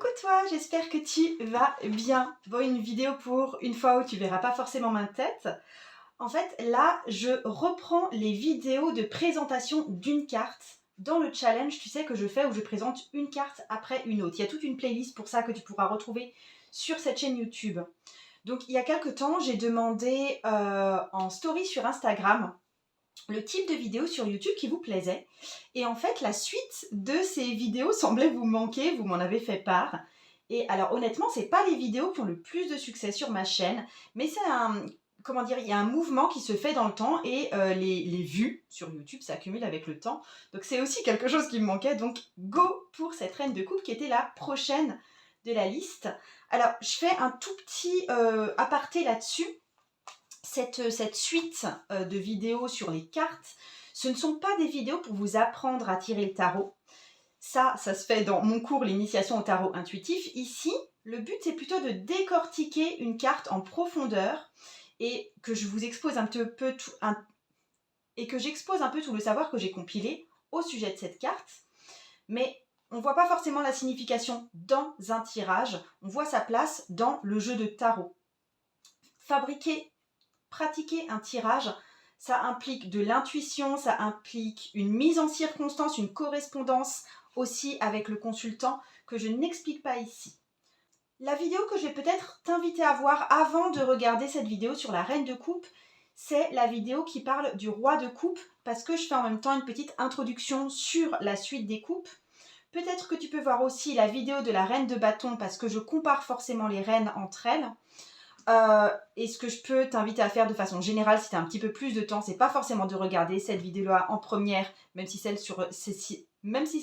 Coucou toi, j'espère que tu vas bien. Bon, une vidéo pour une fois où tu verras pas forcément ma tête. En fait, là, je reprends les vidéos de présentation d'une carte dans le challenge, tu sais, que je fais où je présente une carte après une autre. Il y a toute une playlist pour ça que tu pourras retrouver sur cette chaîne YouTube. Donc, il y a quelques temps, j'ai demandé en story sur Instagram le type de vidéo sur YouTube qui vous plaisait. Et en fait, la suite de ces vidéos semblait vous manquer, vous m'en avez fait part. Et alors honnêtement, c'est pas les vidéos qui ont le plus de succès sur ma chaîne, mais c'est un, comment dire, il y a un mouvement qui se fait dans le temps et les vues sur YouTube s'accumulent avec le temps. Donc c'est aussi quelque chose qui me manquait, donc go pour cette reine de coupe qui était la prochaine de la liste. Alors je fais un tout petit aparté là-dessus. Cette suite de vidéos sur les cartes, ce ne sont pas des vidéos pour vous apprendre à tirer le tarot. Ça se fait dans mon cours l'initiation au tarot intuitif. Ici, le but c'est plutôt de décortiquer une carte en profondeur et que je vous expose un peu tout, j'expose un peu tout le savoir que j'ai compilé au sujet de cette carte. Mais on ne voit pas forcément la signification dans un tirage, on voit sa place dans le jeu de tarot. Pratiquer un tirage, ça implique de l'intuition, ça implique une mise en circonstance, une correspondance aussi avec le consultant que je n'explique pas ici. La vidéo que je vais peut-être t'inviter à voir avant de regarder cette vidéo sur la reine de coupe, c'est la vidéo qui parle du roi de coupe parce que je fais en même temps une petite introduction sur la suite des coupes. Peut-être que tu peux voir aussi la vidéo de la reine de bâton parce que je compare forcément les reines entre elles. Et ce que je peux t'inviter à faire de façon générale, si tu as un petit peu plus de temps, c'est pas forcément de regarder cette vidéo-là en première, même si c'est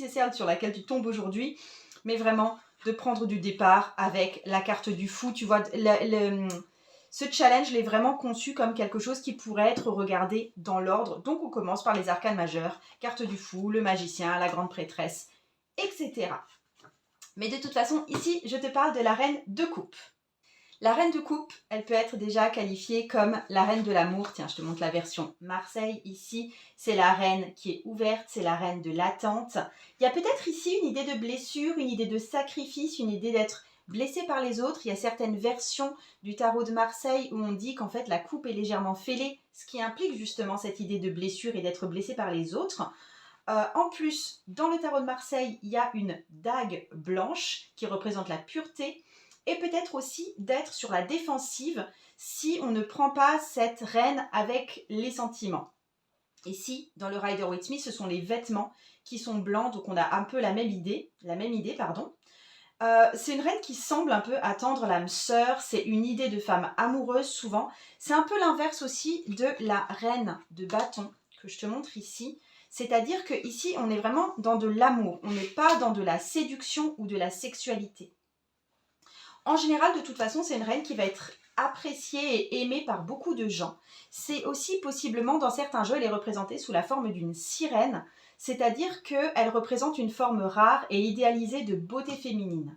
celle sur laquelle tu tombes aujourd'hui, mais vraiment de prendre du départ avec la carte du fou. Tu vois, ce challenge, je l'ai vraiment conçu comme quelque chose qui pourrait être regardé dans l'ordre. Donc on commence par les arcanes majeures, carte du fou, le magicien, la grande prêtresse, etc. Mais de toute façon, ici, je te parle de la reine de coupe. La reine de coupe, elle peut être déjà qualifiée comme la reine de l'amour. Tiens, je te montre la version Marseille ici. C'est la reine qui est ouverte, c'est la reine de l'attente. Il y a peut-être ici une idée de blessure, une idée de sacrifice, une idée d'être blessé par les autres. Il y a certaines versions du tarot de Marseille où on dit qu'en fait la coupe est légèrement fêlée, ce qui implique justement cette idée de blessure et d'être blessé par les autres. En plus, dans le tarot de Marseille, il y a une dague blanche qui représente la pureté. Et peut-être aussi d'être sur la défensive si on ne prend pas cette reine avec les sentiments. Ici, dans le Rider Waite Me, ce sont les vêtements qui sont blancs, donc on a un peu la même idée. C'est une reine qui semble un peu attendre l'âme sœur, c'est une idée de femme amoureuse souvent. C'est un peu l'inverse aussi de la reine de bâton que je te montre ici. C'est-à-dire qu'ici, on est vraiment dans de l'amour, on n'est pas dans de la séduction ou de la sexualité. En général, de toute façon, c'est une reine qui va être appréciée et aimée par beaucoup de gens. C'est aussi possiblement, dans certains jeux, elle est représentée sous la forme d'une sirène, c'est-à-dire qu'elle représente une forme rare et idéalisée de beauté féminine.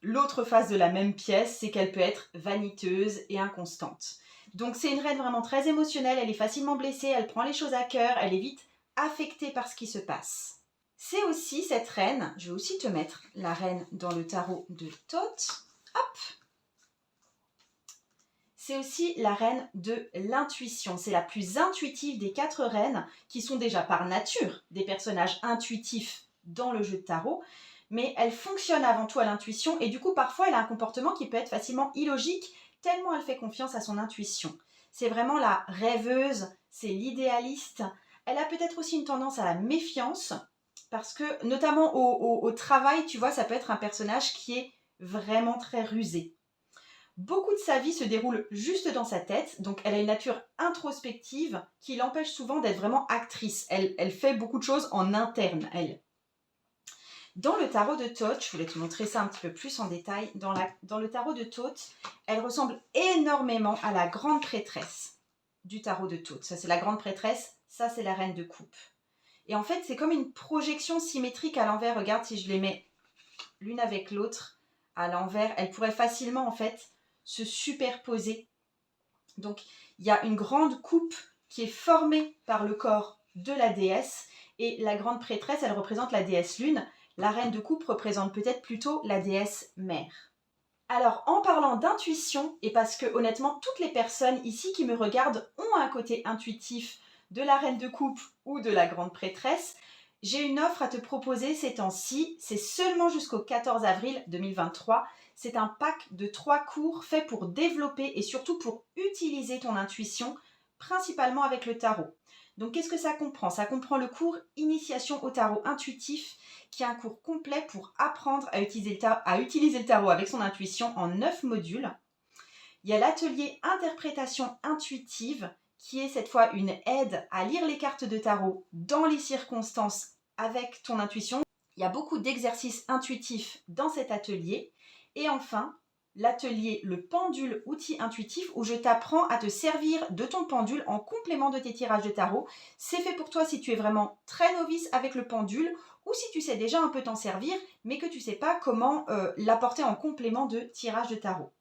L'autre face de la même pièce, c'est qu'elle peut être vaniteuse et inconstante. Donc c'est une reine vraiment très émotionnelle, elle est facilement blessée, elle prend les choses à cœur, elle est vite affectée par ce qui se passe. C'est aussi cette reine, je vais aussi te mettre la reine dans le tarot de Thoth. Hop. C'est aussi la reine de l'intuition. C'est la plus intuitive des 4 reines qui sont déjà par nature des personnages intuitifs dans le jeu de tarot, mais elle fonctionne avant tout à l'intuition et du coup parfois elle a un comportement qui peut être facilement illogique tellement elle fait confiance à son intuition. C'est vraiment la rêveuse, c'est l'idéaliste. Elle a peut-être aussi une tendance à la méfiance parce que notamment au travail, tu vois, ça peut être un personnage qui est vraiment très rusée. Beaucoup de sa vie se déroule juste dans sa tête, donc elle a une nature introspective qui l'empêche souvent d'être vraiment actrice. Elle fait beaucoup de choses en interne, elle. Dans le tarot de Thoth, je voulais te montrer ça un petit peu plus en détail, dans le tarot de Thoth, elle ressemble énormément à la grande prêtresse du tarot de Thoth. Ça c'est la grande prêtresse, ça c'est la reine de coupe. Et en fait, c'est comme une projection symétrique à l'envers. Regarde, si je les mets l'une avec l'autre à l'envers, elles pourraient facilement en fait se superposer. Donc, il y a une grande coupe qui est formée par le corps de la déesse et la grande prêtresse, elle représente la déesse lune. La reine de coupe représente peut-être plutôt la déesse mère. Alors, en parlant d'intuition, et parce que honnêtement, toutes les personnes ici qui me regardent ont un côté intuitif de la reine de coupe ou de la grande prêtresse, j'ai une offre à te proposer ces temps-ci. C'est seulement jusqu'au 14 avril 2023. C'est un pack de 3 cours faits pour développer et surtout pour utiliser ton intuition, principalement avec le tarot. Donc, qu'est-ce que ça comprend? Ça comprend le cours Initiation au tarot intuitif, qui est un cours complet pour apprendre à utiliser le tarot avec son intuition en 9 modules. Il y a l'atelier Interprétation intuitive, qui est cette fois une aide à lire les cartes de tarot dans les circonstances avec ton intuition. Il y a beaucoup d'exercices intuitifs dans cet atelier. Et enfin, l'atelier Le pendule outil intuitif, où je t'apprends à te servir de ton pendule en complément de tes tirages de tarot. C'est fait pour toi si tu es vraiment très novice avec le pendule ou si tu sais déjà un peu t'en servir mais que tu ne sais pas comment l'apporter en complément de tirage de tarot.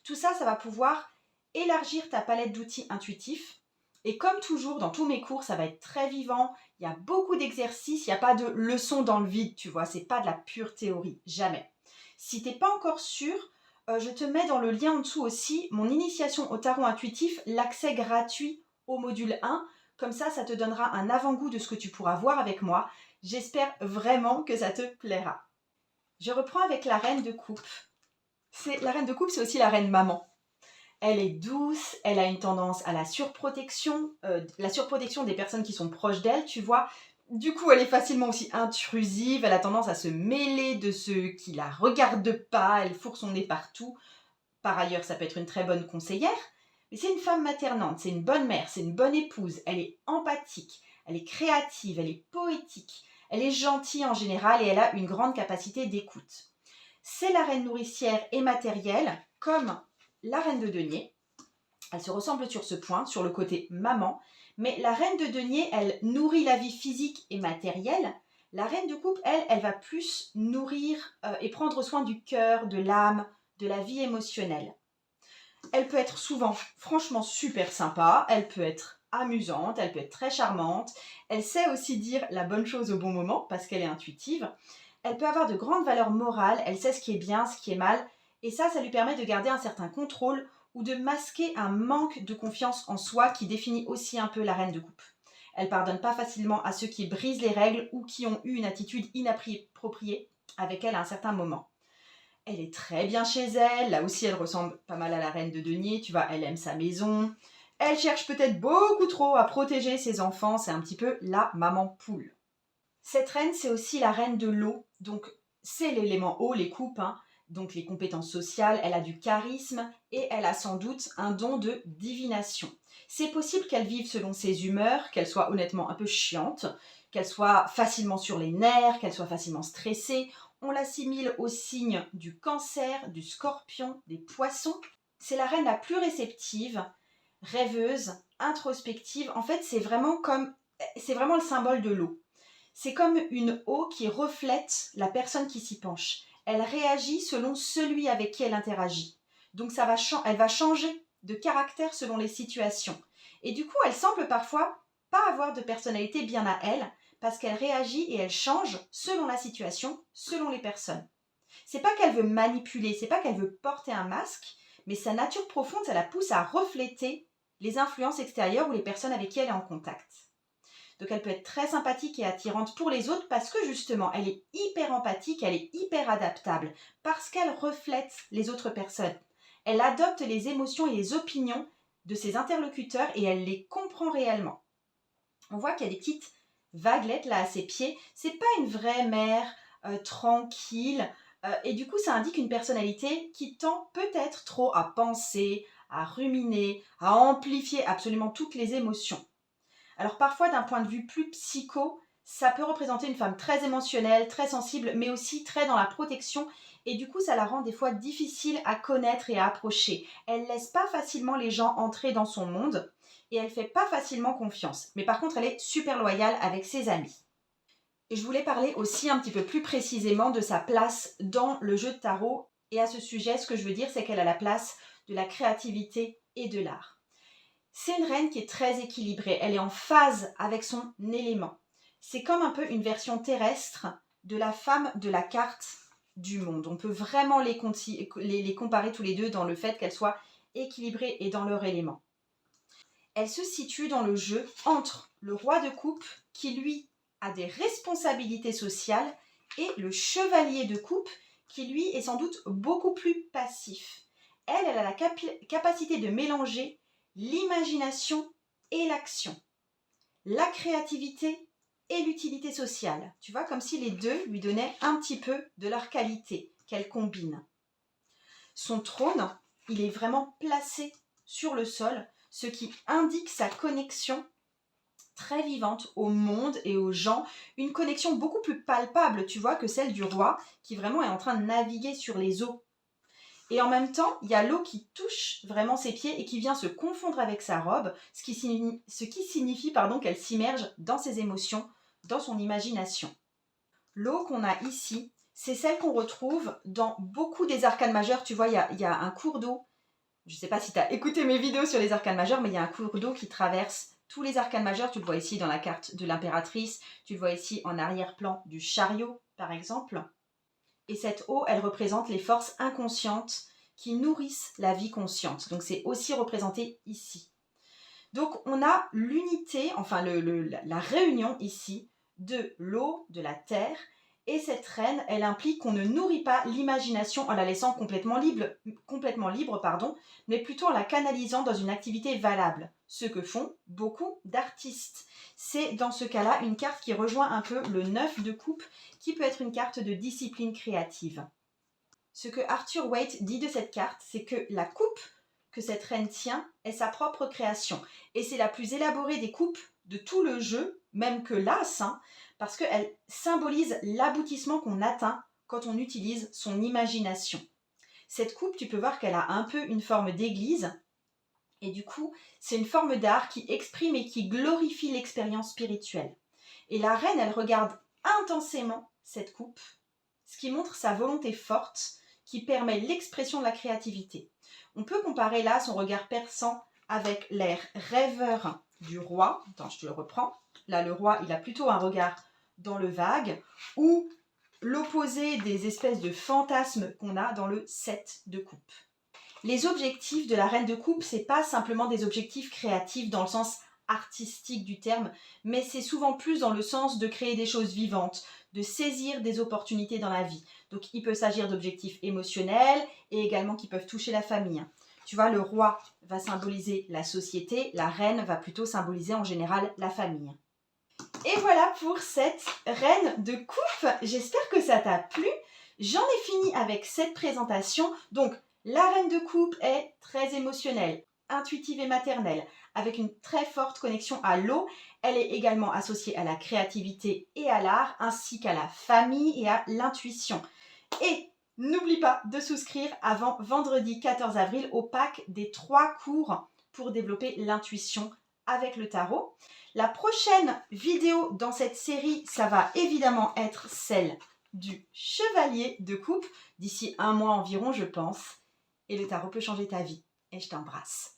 Tout ça, ça va pouvoir élargir ta palette d'outils intuitifs. Et comme toujours, dans tous mes cours, ça va être très vivant. Il y a beaucoup d'exercices, il n'y a pas de leçons dans le vide, tu vois. C'est pas de la pure théorie, jamais. Si tu n'es pas encore sûr, je te mets dans le lien en dessous aussi mon initiation au tarot intuitif, l'accès gratuit au module 1. Comme ça te donnera un avant-goût de ce que tu pourras voir avec moi. J'espère vraiment que ça te plaira. Je reprends avec la reine de coupe. La reine de coupe, c'est aussi la reine maman. Elle est douce, elle a une tendance à la surprotection des personnes qui sont proches d'elle, tu vois. Du coup, elle est facilement aussi intrusive, elle a tendance à se mêler de ceux qui la regardent pas, elle fourre son nez partout. Par ailleurs, ça peut être une très bonne conseillère, mais c'est une femme maternante, c'est une bonne mère, c'est une bonne épouse, elle est empathique, elle est créative, elle est poétique, elle est gentille en général et elle a une grande capacité d'écoute. C'est la reine nourricière et matérielle, comme la reine de denier. Elle se ressemble sur ce point, sur le côté maman, mais la reine de denier, elle nourrit la vie physique et matérielle. La reine de coupe, elle va plus nourrir et prendre soin du cœur, de l'âme, de la vie émotionnelle. Elle peut être souvent franchement super sympa, elle peut être amusante, elle peut être très charmante. Elle sait aussi dire la bonne chose au bon moment parce qu'elle est intuitive. Elle peut avoir de grandes valeurs morales, elle sait ce qui est bien, ce qui est mal, et ça lui permet de garder un certain contrôle ou de masquer un manque de confiance en soi qui définit aussi un peu la reine de coupe. Elle pardonne pas facilement à ceux qui brisent les règles ou qui ont eu une attitude inappropriée avec elle à un certain moment. Elle est très bien chez elle, là aussi elle ressemble pas mal à la reine de denier, tu vois, elle aime sa maison. Elle cherche peut-être beaucoup trop à protéger ses enfants, c'est un petit peu la maman poule. Cette reine, c'est aussi la reine de l'eau, donc c'est l'élément eau, les coupes, donc les compétences sociales, elle a du charisme et elle a sans doute un don de divination. C'est possible qu'elle vive selon ses humeurs, qu'elle soit honnêtement un peu chiante, qu'elle soit facilement sur les nerfs, qu'elle soit facilement stressée. On l'assimile au signe du cancer, du scorpion, des poissons. C'est la reine la plus réceptive, rêveuse, introspective. En fait, c'est vraiment le symbole de l'eau. C'est comme une eau qui reflète la personne qui s'y penche. Elle réagit selon celui avec qui elle interagit. Donc elle va changer de caractère selon les situations. Et du coup, elle semble parfois pas avoir de personnalité bien à elle parce qu'elle réagit et elle change selon la situation, selon les personnes. C'est pas qu'elle veut manipuler, c'est pas qu'elle veut porter un masque, mais sa nature profonde, ça la pousse à refléter les influences extérieures ou les personnes avec qui elle est en contact. Donc elle peut être très sympathique et attirante pour les autres parce que justement, elle est hyper empathique, elle est hyper adaptable, parce qu'elle reflète les autres personnes. Elle adopte les émotions et les opinions de ses interlocuteurs et elle les comprend réellement. On voit qu'il y a des petites vaguelettes là à ses pieds. C'est pas une vraie mère tranquille. Et du coup, ça indique une personnalité qui tend peut-être trop à penser, à ruminer, à amplifier absolument toutes les émotions. Alors parfois, d'un point de vue plus psycho, ça peut représenter une femme très émotionnelle, très sensible, mais aussi très dans la protection. Et du coup, ça la rend des fois difficile à connaître et à approcher. Elle ne laisse pas facilement les gens entrer dans son monde et elle ne fait pas facilement confiance. Mais par contre, elle est super loyale avec ses amis. Et je voulais parler aussi un petit peu plus précisément de sa place dans le jeu de tarot. Et à ce sujet, ce que je veux dire, c'est qu'elle a la place de la créativité et de l'art. C'est une reine qui est très équilibrée, elle est en phase avec son élément. C'est comme un peu une version terrestre de la femme de la carte du monde. On peut vraiment les comparer tous les deux dans le fait qu'elles soient équilibrées et dans leur élément. Elle se situe dans le jeu entre le roi de coupe qui lui a des responsabilités sociales et le chevalier de coupe qui lui est sans doute beaucoup plus passif. Elle a la capacité de mélanger l'imagination et l'action, la créativité et l'utilité sociale. Tu vois, comme si les deux lui donnaient un petit peu de leur qualité qu'elle combine. Son trône, il est vraiment placé sur le sol, ce qui indique sa connexion très vivante au monde et aux gens, une connexion beaucoup plus palpable, tu vois, que celle du roi, qui vraiment est en train de naviguer sur les eaux. Et en même temps, il y a l'eau qui touche vraiment ses pieds et qui vient se confondre avec sa robe, ce qui signifie qu'elle s'immerge dans ses émotions, dans son imagination. L'eau qu'on a ici, c'est celle qu'on retrouve dans beaucoup des arcanes majeures. Tu vois, il y a un cours d'eau. Je ne sais pas si tu as écouté mes vidéos sur les arcanes majeures, mais il y a un cours d'eau qui traverse tous les arcanes majeurs. Tu le vois ici dans la carte de l'impératrice, tu le vois ici en arrière-plan du chariot, par exemple. Et cette eau, elle représente les forces inconscientes qui nourrissent la vie consciente. Donc c'est aussi représenté ici. Donc on a l'unité, enfin la réunion ici de l'eau, de la terre. Et cette reine, elle implique qu'on ne nourrit pas l'imagination en la laissant complètement libre, mais plutôt en la canalisant dans une activité valable. Ce que font beaucoup d'artistes. C'est dans ce cas-là une carte qui rejoint un peu le 9 de coupe, qui peut être une carte de discipline créative. Ce que Arthur Waite dit de cette carte, c'est que la coupe que cette reine tient est sa propre création. Et c'est la plus élaborée des coupes de tout le jeu, même que l'as, parce qu'elle symbolise l'aboutissement qu'on atteint quand on utilise son imagination. Cette coupe, tu peux voir qu'elle a un peu une forme d'église, et du coup, c'est une forme d'art qui exprime et qui glorifie l'expérience spirituelle. Et la reine, elle regarde intensément cette coupe, ce qui montre sa volonté forte, qui permet l'expression de la créativité. On peut comparer là son regard perçant avec l'air rêveur du roi. Attends, je te le reprends. Là, le roi, il a plutôt un regard dans le vague, ou l'opposé des espèces de fantasmes qu'on a dans le 7 de coupe. Les objectifs de la reine de coupe, c'est pas simplement des objectifs créatifs dans le sens artistique du terme, mais c'est souvent plus dans le sens de créer des choses vivantes, de saisir des opportunités dans la vie. Donc il peut s'agir d'objectifs émotionnels et également qui peuvent toucher la famille. Tu vois, le roi va symboliser la société, la reine va plutôt symboliser en général la famille. Et voilà pour cette reine de coupe. J'espère que ça t'a plu. J'en ai fini avec cette présentation. Donc, la reine de coupe est très émotionnelle, intuitive et maternelle, avec une très forte connexion à l'eau. Elle est également associée à la créativité et à l'art, ainsi qu'à la famille et à l'intuition. Et n'oublie pas de souscrire avant vendredi 14 avril au pack des 3 cours pour développer l'intuition avec le tarot. La prochaine vidéo dans cette série, ça va évidemment être celle du chevalier de coupe, d'ici 1 mois environ, je pense. Et le tarot peut changer ta vie. Et je t'embrasse.